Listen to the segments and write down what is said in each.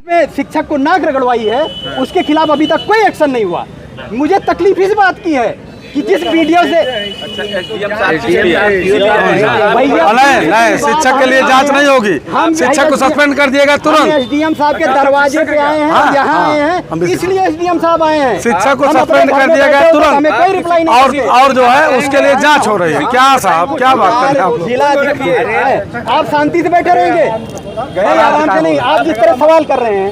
शिक्षक को नाक रगड़वाई है, उसके खिलाफ अभी तक कोई एक्शन नहीं हुआ। मुझे तकलीफ इस बात की है कि जिस वीडियो से नहीं, शिक्षक के लिए जांच नहीं होगी, शिक्षक को सस्पेंड कर दिएगा तुरंत। एसडीएम साहब के दरवाजे पे आए हैं, यहाँ आए हैं, इसलिए एसडीएम साहब आए हैं। शिक्षक को सस्पेंड कर दिया गया तुरंत, हमें कोई रिप्लाई नहीं। और जो है उसके लिए जांच हो रही है। क्या साहब, क्या बात कर रहे हैं जिला आप शांति से बैठे रहेंगे, आराम से नहीं। आप जिस तरह सवाल कर रहे हैं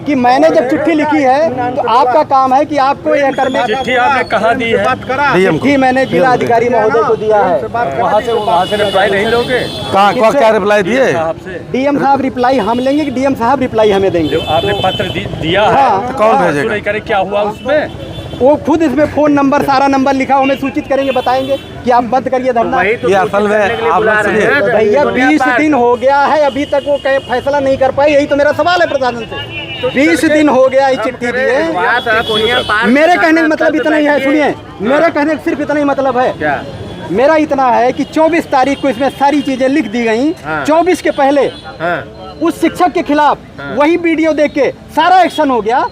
कि मैंने जब चिट्ठी लिखी है तो आपका काम है कि आपको यह करने। चिट्ठी आपने कहाँ दी है? चिट्ठी मैंने जिला अधिकारी महोदय को दिया है। वहाँ से रिप्लाई नहीं लोगे? कहाँ क्या रिप्लाई दिए? डीएम साहब रिप्लाई हम लेंगे कि डीएम साहब रिप्लाई हमें देंगे? आपने पत्र दिया है, हाँ, कौन भेजेगा? करे क्या हुआ उसमें? वो खुद इसमें फोन नंबर सारा नंबर लिखा, हमें सूचित करेंगे, बताएंगे कि आप बंद करिए धरना। ये असल में आप लोग सुनिए भैया 20 दिन हो गया है, अभी तक वो कहीं फैसला नहीं कर पाए। यही तो मेरा सवाल है प्रशासन से। 20 दिन हो गया ये चिट्ठी दिए। मेरे कहने का मतलब इतना ही है, सुनिए, मेरे कहने का सिर्फ इतना ही मतलब है। मेरा इतना है कि 24 तारीख को इसमें सारी चीजें लिख दी गई। 24 के पहले उस शिक्षक के खिलाफ वही वीडियो देख के सारा एक्शन हो गया,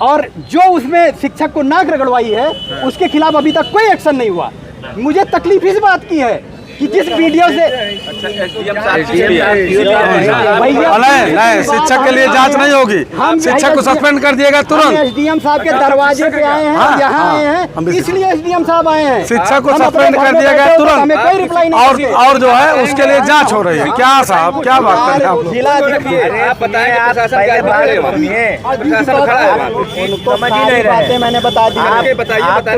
और जो उसमें शिक्षक को नाक रगड़वाई है उसके खिलाफ अभी तक कोई एक्शन नहीं हुआ। मुझे तकलीफ इस बात की है कि जिस वीडियो से नहीं, शिक्षक के लिए जांच नहीं होगी, शिक्षक को सस्पेंड कर दिएगा तुरंत। एसडीएम साहब के दरवाजे पे आए हैं, यहाँ आए हैं, इसलिए एसडीएम साहब आए हैं। शिक्षक को सस्पेंड कर दिया गया तुरंत, हमें कोई रिप्लाई नहीं। और जो है उसके लिए जांच हो रही है। क्या साहब, क्या बात कर रहे हैं आप लोग? जिला बातें मैंने बता दी।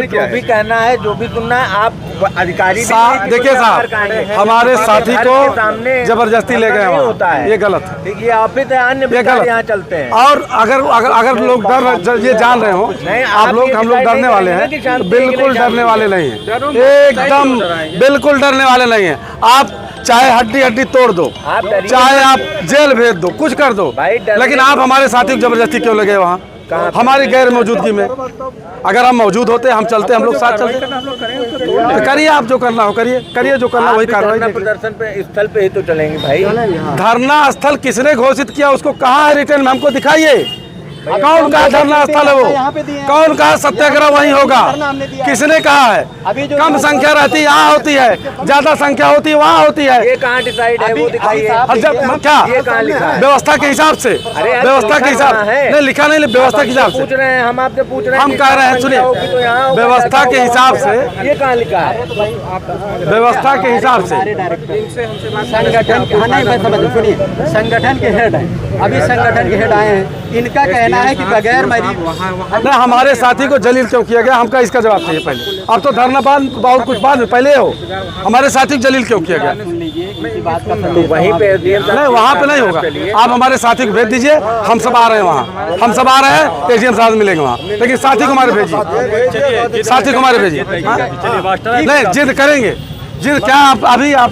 जो भी कहना है, जो भी सुनना है, आप अधिकारी। देखिए साहब, हमारे साथी को जबरदस्ती ले गए वहाँ, ये गलत है। देखिए ऑफिस अन्य यहाँ चलते हैं। और अगर लोग ये जान रहे हो आप लोग, हम लोग डरने वाले हैं? बिल्कुल डरने वाले नहीं है, एकदम बिल्कुल डरने वाले नहीं है। आप चाहे हड्डी हड्डी तोड़ दो, चाहे आप जेल भेज दो, कुछ कर दो, लेकिन आप हमारे साथी को जबरदस्ती क्यों लगे वहाँ हमारी गैर मौजूदगी में? अगर हम मौजूद होते, हम चलते, हम लोग साथ चलते। तो करिए, आप जो करना हो करिए, करिए जो करना वही कार्रवाई। प्रदर्शन पे स्थल पे ही तो चलेंगे भाई। धरना स्थल किसने घोषित किया? उसको कहाँ है रिटर्न में? हमको दिखाइए। कौन कहा धरना स्थल है वो? कौन कहा सत्याग्रह वहीं होगा? किसने कहा है? कम संख्या रहती है यहाँ होती है, ज्यादा संख्या होती है वहाँ होती है। ये कहाँ डिसाइड है वो दिखाइए। क्या व्यवस्था के हिसाब से? व्यवस्था के हिसाब नहीं लिखा, नहीं व्यवस्था के हिसाब से पूछ रहे हैं हम, आपसे पूछ रहे हैं। हम कह रहे हैं, सुनिए, व्यवस्था के हिसाब से। ये कहाँ लिखा है? व्यवस्था के हिसाब से संगठन सुनिए, संगठन के हेड है, अभी संगठन के हेड आए हैं, इनका कहना है कि बगैर नहीं, हमारे साथी को जलील क्यों किया गया? हमका इसका जवाब चाहिए पहले। अब तो धरना बाद बहुत कुछ बाद में, पहले हो हमारे साथी को जलील क्यों किया गया? वहीं पे नहीं, वहाँ पे नहीं होगा। आप हमारे साथी को भेज दीजिए, हम सब आ रहे हैं वहाँ, हम सब आ रहे हैं, एसडीएम साहब मिलेंगे वहाँ, लेकिन साथी को हमारे भेजिए, साथी को हमारे भेजिए। नहीं, जिद करेंगे, जिद क्या? आप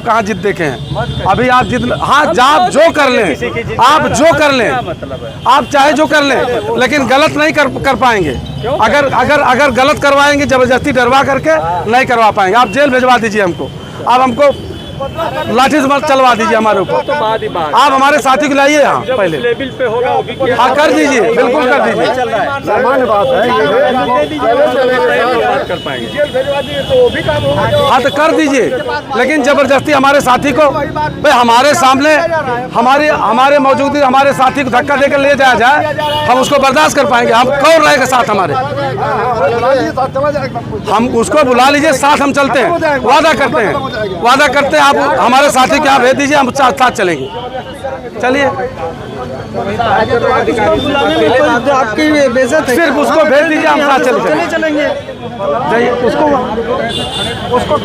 कहाँ जिद देखे हैं? अभी आप जिद, हाँ, आप जो कर लें, आप जो कर लें, आप चाहे जो कर लें, लेकिन गलत नहीं कर पाएंगे। अगर गलत करवाएंगे जबरदस्ती डरवा करके, नहीं करवा पाएंगे। आप जेल भिजवा दीजिए हमको, आप हमको लाठी से मत चलवा दीजिए हमारे ऊपर। आप हमारे साथी को लाइए यहाँ पहले। हाँ, कर दीजिए, बिल्कुल कर दीजिए। हाँ, तो कर दीजिए, लेकिन जबरदस्ती हमारे साथी को, भाई हमारे सामने हमारे मौजूदगी, हमारे साथी को धक्का देकर ले जाया जाए, हम उसको बर्दाश्त कर पाएंगे? हम कौन रहेगा साथ हमारे? हम उसको बुला लीजिए, साथ हम चलते हैं, वादा करते हैं। आप हमारे साथी क्या भेज दीजिए, हम साथ चलेंगे। चलिए, आपकी बेइज्जत है, सिर्फ उसको भेज दीजिए, हम साथ चलेंगे। उसको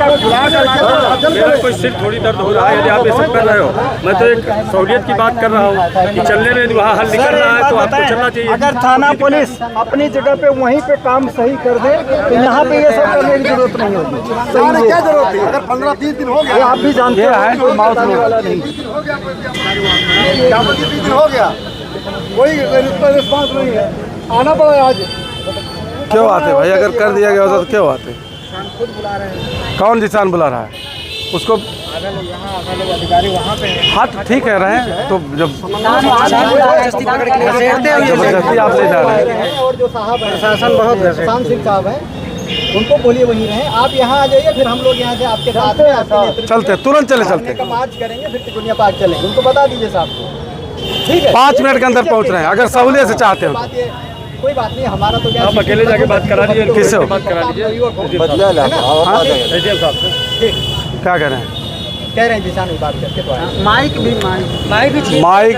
कोई सिर थोड़ी दर्द हो रहा है, यदि आप ये सब कर रहे हो। मैं तो एक सहूलियत की बात कर रहा हूँ कि चलने में वहाँ हल निकल रहा है तो आपको चलना चाहिए। अगर थाना पुलिस अपनी जगह पे वहीं पे काम सही कर दे तो यहाँ पे ये सब करने की जरूरत नहीं होगी। क्या जरूरत है? अगर 15-20 दिन हो गया, आप भी जानते हैं, कोई मौत होने वाला नहीं। 20 दिन हो गया, कोई रिस्पॉन्स नहीं है, आना पड़ा आज। क्यों आते भाई? अगर कर दिया गया होता तो क्यों आते? खुद बुला रहे हैं। कौन किसान बुला रहा है? उसको हाँ तो ठीक है रहे तो जब जबरदस्ती आप ले जा रहे हैं। और जो साहब हैं प्रशासन बहुत प्रशांत सिंह साहब हैं उनको बोलिए वहीं रहें। आप यहाँ आ जाइए, फिर हम लोग यहाँ से आपके साथ में आपके नेतृत्व चलते तुरंत चले चलते का मार्च करेंगे, फिर तिकोनिया पार्क चलेंगे। उनको बता दीजिए साहब को, ठीक है? 5 मिनट के अंदर पहुँच रहे हैं अगर सहूलियत से चाहते हो। बात ये कोई बात नहीं, हमारा तो क्या आप अकेले जाके बात करा लीजिए, किससे हो? बात करा लीजिए एसडीएम साहब से। क्या कह रहे हैं? कह रहे हैं जिसान बात करके तो आए। माइक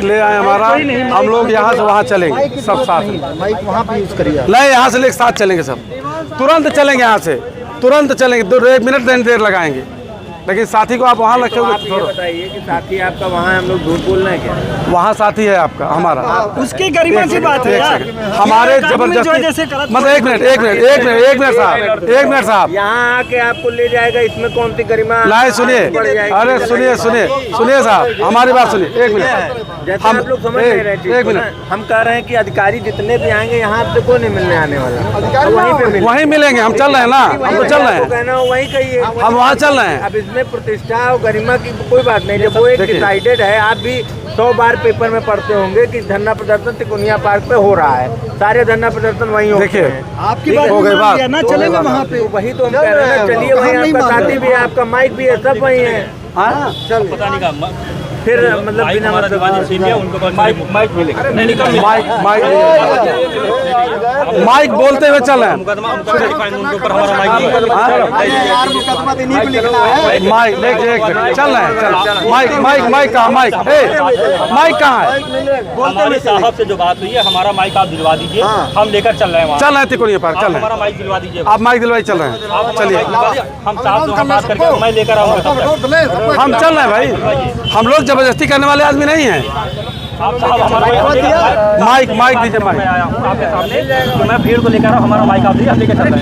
ले आए हमारा, हम लोग यहाँ से वहाँ चलेंगे सब साथ में। माइक वहाँ पे यूज करिए। नहीं यहाँ से लेके साथ चलेंगे सब, तुरंत चलेंगे यहाँ से, तुरंत चलेंगे। 1 मिनट देर लगाएंगे, लेकिन साथी को आप वहाँ रखे आप ये हुए। बताइए कि साथी आपका वहाँ हम लोग झूठ बोलना है क्या? वहाँ साथी है आपका हमारा, उसकी गरिमा से बात है यार। हमारे जबरदस्ती मतलब 1 मिनट साहब यहाँ आके आपको ले जाएगा, इसमें कौन सी गरिमा? नहीं सुनिए, बढ़ जाएगी? अरे सुनिए साहब, हमारी बात सुनिए 1 मिनट। जैसे आप लोग समझ नहीं रहे चीज़ 1 को मिनट ना। हम कह रहे हैं कि अधिकारी जितने भी आएंगे यहाँ आपसे कोई नहीं मिलने आने वाला, वहीं पे मिलेंगे। वहीं मिलेंगे। हम चल रहे हैं ना, हम तो चल रहे हैं, कहना हो वहीं कहिए। हम वहाँ चल रहे हैं। अब इसमें प्रतिष्ठा और गरिमा की कोई बात नहीं, जब वो एक देखिए। डिसाइडेड है। आप भी 100 बार पेपर में पढ़ते होंगे कि धरना प्रदर्शन तिकोनिया पार्क पे हो रहा है, सारे धरना प्रदर्शन वहीं होते देखिए हैं। आपकी बात हो गई बात, ना चलेंगे वहाँ पे। तो वही तो हम कह रहे हैं, चलिए वहीं आपका साथी भी है, आपका माइक भी है, सब वहीं है। हाँ? फिर मतलब बिना मतलब माइक बोलते हुए चल रहे हैं। मुकदमा तो इन्हीं को लिखना है। माइक देखिए चल रहे हैं, माइक कहाँ? माइक कहाँ है? हमारे साहब से जो बात हुई है, हमारा माइक आप दिलवा दीजिए, हम लेकर चल रहे हैं वहाँ। चल रहे हैं तिकोनिया पार्क, चल रहे हमारा हैं। माइक दिलवा दीजिए। आप माइक दिलवाई चल रहे हैं, चलिए। हम साहब से बात करके मैं लेकर आऊँगा तब तक। हम चल रहे हैं भाई, हम लोग जबरदस्ती करने वाले आदमी नहीं हैं। आप साहब हमारा माइक दीजिए, माइक। मैं आया हूँ आपके सामने, तो मैं भीड़ को लेकर हमारा माइक आप दीजिए, हम लेकर चल रहे हैं।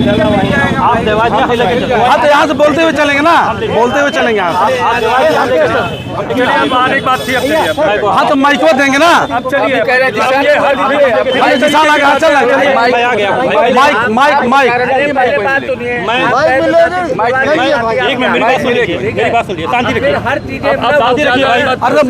आप दिलवा दीजिए, हम लेकर चल रहे हैं। हाँ तो यहाँ से बोलते हुए चलेंगे ना, बोलते हुए चलेंगे यहाँ से। आप दिलवा दीजिए, हम लेकर चल रहे हैं। एक बात थी अपने लिए। हाँ तो माइक को देंगे ना। चलिए हाँ किसान आ गया, चल रहे हैं, चलिए। मैं आ गया हूँ। माइक पहले बात सुनिए। मैं एक मिनट मेरी बात सुनिए, शांति रखिए। हर चीजें आप शांति रखिए भाई। अरे